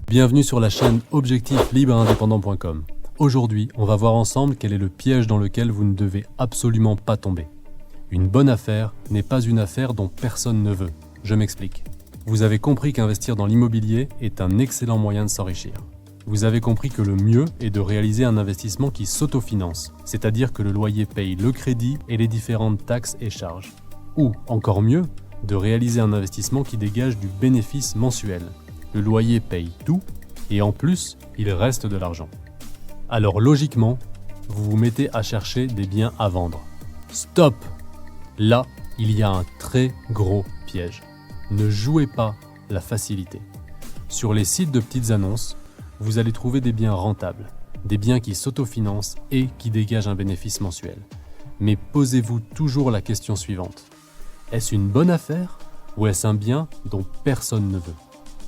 Bienvenue sur la chaîne objectiflibreindépendant.com. Aujourd'hui, on va voir ensemble quel est le piège dans lequel vous ne devez absolument pas tomber. Une bonne affaire n'est pas une affaire dont personne ne veut. Je m'explique. Vous avez compris qu'investir dans l'immobilier est un excellent moyen de s'enrichir. Vous avez compris que le mieux est de réaliser un investissement qui s'autofinance, c'est-à-dire que le loyer paye le crédit et les différentes taxes et charges. Ou, encore mieux, de réaliser un investissement qui dégage du bénéfice mensuel. Le loyer paye tout et en plus, il reste de l'argent. Alors logiquement, vous vous mettez à chercher des biens à vendre. Stop! Là, il y a un très gros piège. Ne jouez pas la facilité. Sur les sites de petites annonces, vous allez trouver des biens rentables, des biens qui s'autofinancent et qui dégagent un bénéfice mensuel. Mais posez-vous toujours la question suivante. Est-ce une bonne affaire ou est-ce un bien dont personne ne veut?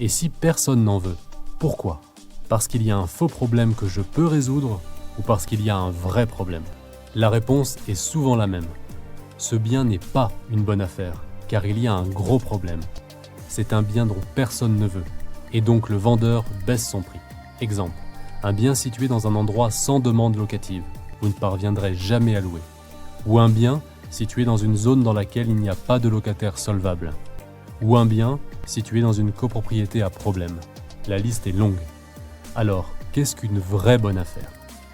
Et si personne n'en veut, pourquoi? Parce qu'il y a un faux problème que je peux résoudre ou parce qu'il y a un vrai problème? La réponse est souvent la même. Ce bien n'est pas une bonne affaire, car il y a un gros problème. C'est un bien dont personne ne veut, et donc le vendeur baisse son prix. Exemple, un bien situé dans un endroit sans demande locative, vous ne parviendrez jamais à louer. Ou un bien situé dans une zone dans laquelle il n'y a pas de locataire solvable. Ou un bien situé dans une copropriété à problème. La liste est longue. Alors, qu'est-ce qu'une vraie bonne affaire?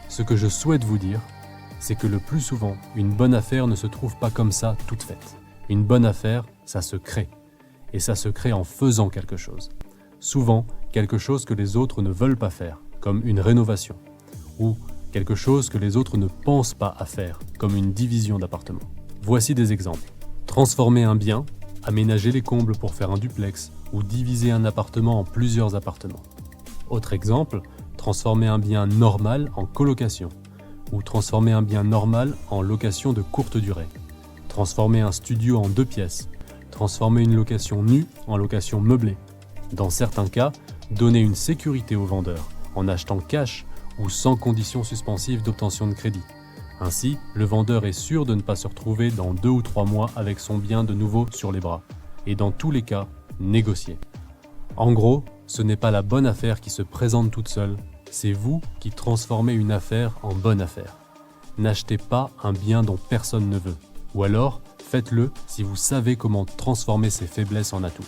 Ce que je souhaite vous dire, c'est que le plus souvent, une bonne affaire ne se trouve pas comme ça, toute faite. Une bonne affaire, ça se crée. Et ça se crée en faisant quelque chose. Souvent, quelque chose que les autres ne veulent pas faire, comme une rénovation. Ou quelque chose que les autres ne pensent pas à faire, comme une division d'appartements. Voici des exemples. Transformer un bien, aménager les combles pour faire un duplex, ou diviser un appartement en plusieurs appartements. Autre exemple, transformer un bien normal en colocation, ou transformer un bien normal en location de courte durée. Transformer un studio en 2 pièces, transformer une location nue en location meublée. Dans certains cas, donner une sécurité au vendeur, en achetant cash ou sans conditions suspensives d'obtention de crédit. Ainsi, le vendeur est sûr de ne pas se retrouver dans 2 ou 3 mois avec son bien de nouveau sur les bras. Et dans tous les cas, négocier. En gros, ce n'est pas la bonne affaire qui se présente toute seule, c'est vous qui transformez une affaire en bonne affaire. N'achetez pas un bien dont personne ne veut. Ou alors, faites-le si vous savez comment transformer ses faiblesses en atouts.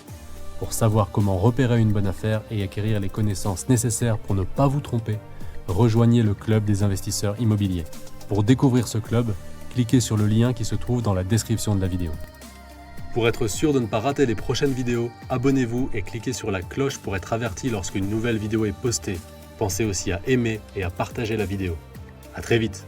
Pour savoir comment repérer une bonne affaire et acquérir les connaissances nécessaires pour ne pas vous tromper, rejoignez le club des investisseurs immobiliers. Pour découvrir ce club, cliquez sur le lien qui se trouve dans la description de la vidéo. Pour être sûr de ne pas rater les prochaines vidéos, abonnez-vous et cliquez sur la cloche pour être averti lorsqu'une nouvelle vidéo est postée. Pensez aussi à aimer et à partager la vidéo. À très vite!